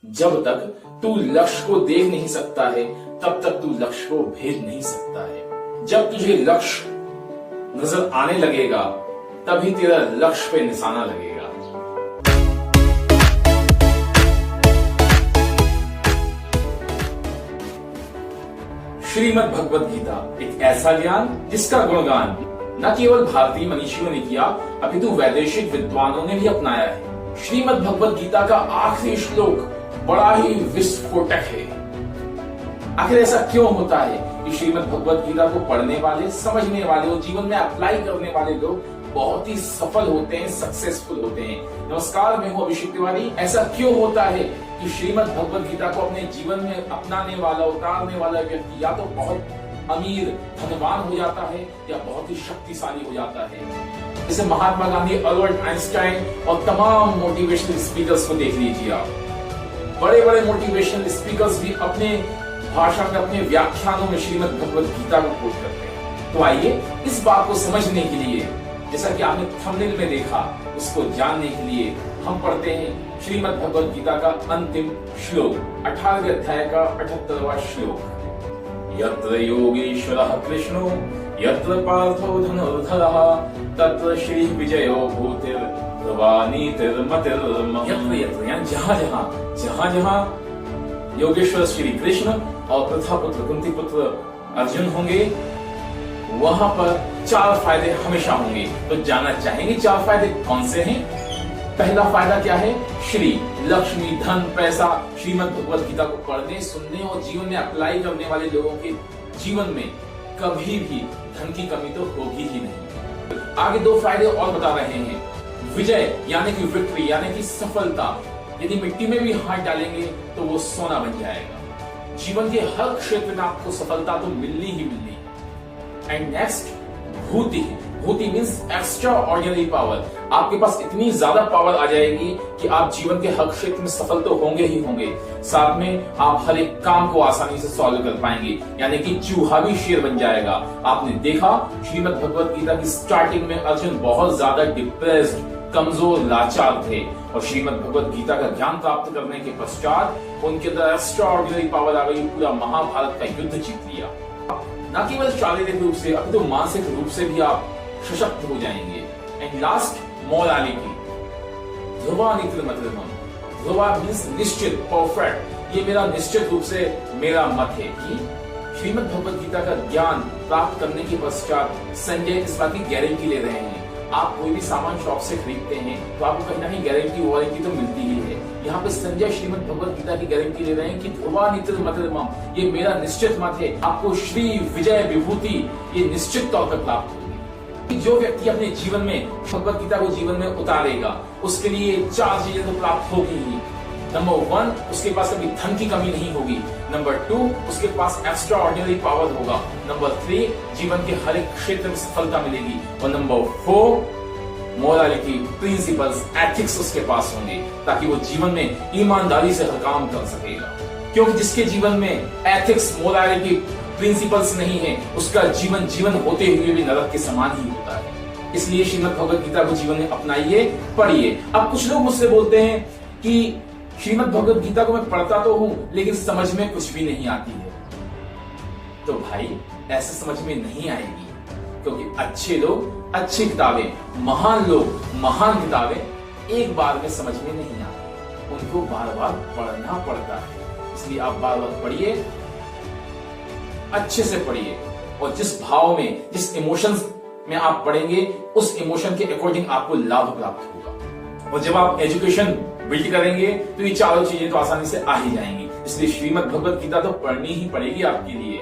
जब तक तू लक्ष्य को देख नहीं सकता है तब तक तू लक्ष्य को भेद नहीं सकता है। जब तुझे लक्ष्य नजर आने लगेगा तभी तेरा लक्ष्य पे निशाना लगेगा। श्रीमद् भगवद गीता एक ऐसा ज्ञान जिसका गुणगान न केवल भारतीय मनीषियों ने किया अपितु वैदेशिक विद्वानों ने भी अपनाया है। श्रीमद् भगवद गीता का आखिरी श्लोक बड़ा ही विस्फोटक है। आखिर ऐसा क्यों होता है कि श्रीमद् भगवद गीता को पढ़ने वाले, समझने वाले और जीवन में अप्लाई करने वाले लोग बहुत ही सफल होते हैं, सक्सेसफुल होते हैं। नमस्कार, मैं हूं अभिषेक तिवारी। ऐसा क्यों होता है कि श्रीमद् भगवद गीता को अपने जीवन में अपनाने वाला, उतारने वाला व्यक्ति या तो बहुत अमीर, धनवान हो जाता है या बहुत ही शक्तिशाली हो जाता है। जैसे महात्मा गांधी, अल्बर्ट आइंस्टाइन और तमाम मोटिवेशनल स्पीकर्स को देख लीजिए आप। बड़े बड़े मोटिवेशनल स्पीकर्स भी अपने भाषण में, अपने व्याख्यानों में श्रीमद् भगवद गीता को कोट करते हैं। तो आइए इस बात को समझने के लिए, जैसा कि आपने थंबनेल में देखा, उसको जानने के लिए हम पढ़ते हैं श्रीमद् भगवद गीता का अंतिम श्लोक, 18वें अध्याय का 78वां श्लोक। यत्र योगेश्वरः कृष्णो यत्र पार्थो धनुर्धरः तत्र श्री विजयो भूतिर् ध्रुवानीतिर्मतिर्मः। यत्र यत्र यानी जहां जहां योगेश्वर श्री कृष्ण और प्रथापुत्र कुंती पुत्र अर्जुन होंगे वहां पर 4 फायदे हमेशा होंगे। तो जानना चाहेंगे 4 फायदे कौन से हैं? पहला फायदा क्या है? श्री, लक्ष्मी, धन, पैसा। श्रीमद् भगवद गीता को पढ़ने, सुनने और जीवन में अप्लाई करने वाले लोगों के जीवन में कभी भी धन की कमी तो होगी ही नहीं। आगे 2 फायदे और बता रहे हैं। विजय यानी कि विक्ट्री, यानी कि सफलता। यदि मिट्टी में भी हाथ डालेंगे तो वो सोना बन जाएगा। जीवन के हर क्षेत्र में आपको सफलता तो मिलनी ही मिलनी। एंड नेक्स्ट, भूति। भूति मीन्स एक्स्ट्रा ऑर्डिनरी पावर। आपके पास इतनी ज्यादा पावर आ जाएगी कि आप जीवन के हर क्षेत्र में सफल तो होंगे ही होंगे, साथ में आप हर एक काम को आसानी से सॉल्व कर पाएंगे, यानी कि चूहा भी शेर बन जाएगा। आपने देखा श्रीमद् भगवद गीता की स्टार्टिंग में अर्जुन बहुत ज्यादा डिप्रेस्ड, कमजोर, लाचार थे और श्रीमद् भगवद गीता का ज्ञान प्राप्त करने के पश्चात उनके अंदर एक्स्ट्रा ऑर्डिनरी पावर आ गई। पूरा महाभारत का युद्ध जीत लिया। न केवल शारीरिक रूप से अपितु तो मानसिक रूप से भी आप सशक्त हो जाएंगे। And last, morality. ध्रुवा नीतिर्मतिर्मः। ध्रुवा मीन्स निश्चित, परफेक्ट। ये मेरा निश्चित रूप से मेरा मत है कि श्रीमद् भगवद गीता का ज्ञान प्राप्त करने के पश्चात संजय इस बात की गारंटी ले रहे हैं। आप कोई भी सामान शॉप से खरीदते हैं तो आपको कहीं ना कहीं गारंटी, वारंटी तो मिलती ही है। यहाँ पे संजय श्रीमद् भगवद गीता की गारंटी ले रहे हैं कि ध्रुवा नीतिर्मतिर्मः, ये मेरा निश्चित मत है। आपको श्री, विजय, विभूति ये निश्चित तौर पर प्राप्त होगी। जो व्यक्ति अपने जीवन में भगवद गीता को जीवन में उतारेगा उसके लिए 4 चीजें तो प्राप्त होगी ही। नंबर 1, उसके पास कभी धन की कमी नहीं होगी। नंबर 2, उसके पास एक्स्ट्रा ऑर्डिनरी पावर होगा। नंबर 3, जीवन के हर एक क्षेत्र में सफलता मिलेगी। और नंबर 4, मोरालिटी, प्रिंसिपल्स, एथिक्स उसके पास होंगे ताकि वो जीवन में ईमानदारी से हर काम कर सकेगा। क्योंकि जिसके जीवन में एथिक्स, मोरालिटी, प्रिंसिपल्स नहीं है उसका जीवन होते हुए भी नरक के समान ही होता है। इसलिए श्रीमद् भगवद गीता को जीवन में अपनाइए, पढ़िए। अब कुछ लोग मुझसे बोलते हैं कि श्रीमद् भगवद गीता को मैं पढ़ता तो हूं लेकिन समझ में कुछ भी नहीं आती है। तो भाई ऐसे समझ में नहीं आएगी, क्योंकि अच्छे लोग, अच्छी किताबें, महान लोग, महान किताबें एक बार में समझ में नहीं आती, उनको बार बार पढ़ना पड़ता है। इसलिए आप बार बार पढ़िए, अच्छे से पढ़िए और जिस भाव में, जिस इमोशंस में आप पढ़ेंगे उस इमोशन के अकॉर्डिंग आपको लाभ प्राप्त होगा। और जब आप एजुकेशन बिल्ड करेंगे तो ये 4 चीजें तो आसानी से आ ही जाएंगी। इसलिए श्रीमद् भगवद गीता तो पढ़नी ही पड़ेगी आपके लिए।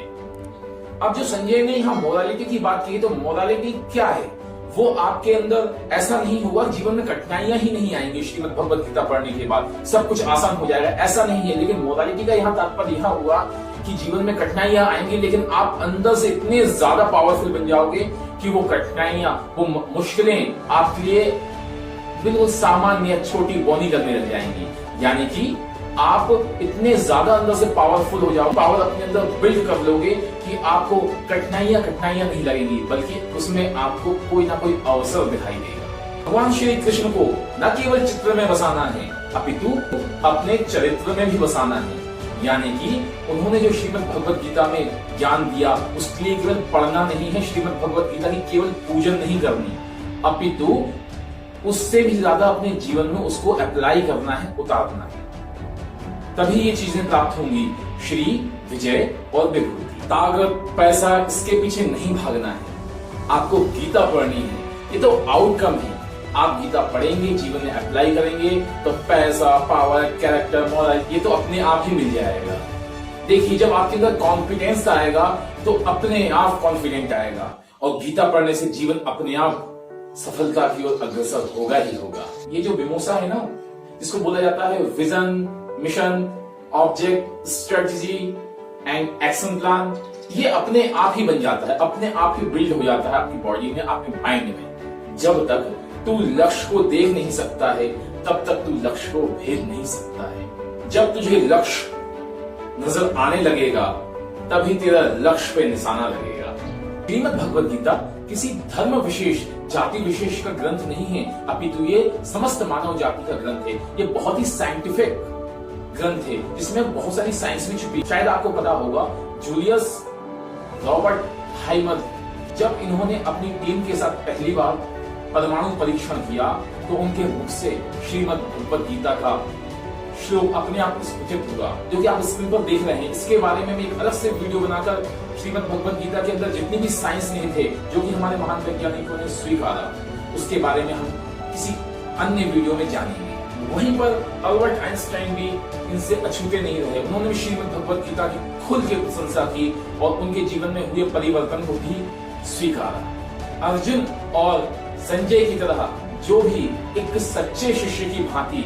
अब जो संजय ने यहाँ मोरालिटी की बात की, तो मोरालिटी क्या है? वो आपके अंदर ऐसा नहीं होगा जीवन में कठिनाइयां ही नहीं आएंगी श्रीमद् भगवद गीता पढ़ने के बाद सब कुछ आसान हो जाएगा, ऐसा नहीं है। लेकिन मोरालिटी का यहाँ तात्पर्य यह हुआ कि जीवन में कठिनाइयां आएंगी लेकिन आप अंदर से इतने ज्यादा पावरफुल बन जाओगे कि वो कठिनाइयां, वो मुश्किलें आपके लिए बिल्कुल सामान्य, छोटी बोनी करने लग जाएंगी। यानी कि आप इतने ज्यादा अंदर से पावरफुल हो जाओ, पावर अपने अंदर बिल्ड कर लोगे कि आपको कठिनाइयां नहीं लगेंगी, बल्कि उसमें आपको कोई ना कोई अवसर दिखाई देगा। भगवान श्री कृष्ण को न केवल चित्र में बसाना है अपितु अपने चरित्र में भी बसाना है। यानी कि उन्होंने जो श्रीमद् भगवत गीता में ज्ञान दिया उसके लिए केवल पढ़ना नहीं है, श्रीमद् भगवत गीता की केवल पूजन नहीं करनी, अपितु उससे भी ज्यादा अपने जीवन में उसको अप्लाई करना है, उतारना है। तभी ये चीजें प्राप्त होंगी, श्री, विजय और विभूति। ताकत, पैसा, इसके पीछे नहीं भागना है, आपको गीता पढ़नी है। ये तो आउटकम है। आप गीता पढ़ेंगे, जीवन में अप्लाई करेंगे तो पैसा, पावर, कैरेक्टर, मॉरल ये तो अपने आप ही मिल जाएगा। देखिए, जब आपके अंदर कॉन्फिडेंस आएगा तो अपने आप कॉन्फिडेंट आएगा, और गीता पढ़ने से जीवन अपने आप सफलता की ओर अग्रसर होगा ही होगा। ये जो विमोसा है ना, जिसको बोला जाता है vision, mission, object, strategy and action plan, ये अपने आप ही बन जाता है, अपने आप ही बिल्ड हो जाता है आपकी बॉडी में, आपके माइंड में। जब तक तू लक्ष्य को देख नहीं सकता है तब तक तू लक्ष्य को भेद नहीं सकता है। जब तुझे लक्ष्य नजर आने लगेगा तभी तेरा लक्ष्य पे निशाना लगेगा। श्रीमद् भगवत गीता किसी धर्म विशेष, जाति विशेष का ग्रंथ नहीं है, अपितु ये समस्त मानव जाति का ग्रंथ है। ये बहुत ही साइंटिफिक ग्रंथ है जिसमें बहुत सारी साइंस भी छुपी। शायद आपको पता होगा, जूलियस रॉबर्ट हाइमर, जब इन्होंने अपनी टीम के साथ पहली बार परमाणु परीक्षण किया तो उनके मुख से श्रीमद् भगवत गीता का श्लोक अपने आप स्फुटित हुआ, जो कि आप स्क्रीन पर देख रहे हैं। इसके बारे में मैं एक अलग से वीडियो बनाकर श्रीमद् भगवत गीता के अंदर जितनी भी साइंस नहीं थे, जो कि हमारे महान वैज्ञानिकों ने स्वीकारा, उसके बारे में हम किसी अन्य वीडियो में जानेंगे। वहीं पर अल्बर्ट आइंस्टाइन भी इनसे अछूते नहीं रहे। उन्होंने भी श्रीमद् भगवत गीता की खुल के प्रशंसा की और उनके जीवन में हुए परिवर्तन को भी स्वीकारा। अर्जुन और संजय की तरह जो भी एक सच्चे शिष्य की भांति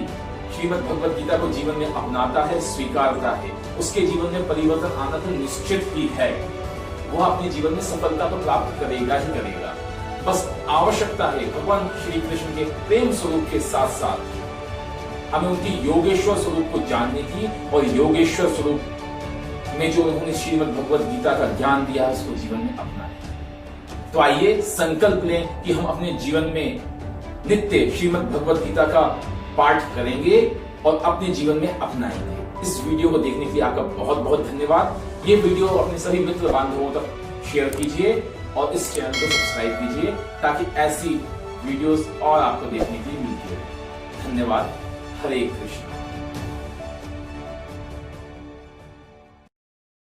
श्रीमद् भगवत गीता को जीवन में अपनाता है, स्वीकारता है, उसके जीवन में परिवर्तन आना तो निश्चित ही है। वह अपने जीवन में सफलता तो प्राप्त करेगा ही करेगा। बस आवश्यकता है भगवान श्री कृष्ण के प्रेम स्वरूप के साथ साथ हमें उनकी योगेश्वर स्वरूप को जानने की, और योगेश्वर स्वरूप में जो उन्होंने श्रीमद् भगवत गीता का ज्ञान दिया है उसको जीवन में अपनाएं। तो आइए संकल्प लें कि हम अपने जीवन में नित्य श्रीमद् भगवत गीता का पाठ करेंगे और अपने जीवन में अपनाएंगे। इस वीडियो को देखने के लिए आपका बहुत बहुत धन्यवाद। ये वीडियो अपने सभी मित्र बांधवों तक शेयर कीजिए और इस चैनल को सब्सक्राइब कीजिए ताकि ऐसी वीडियोस और आपको देखने के लिए मिलती रहे। धन्यवाद। हरे कृष्ण।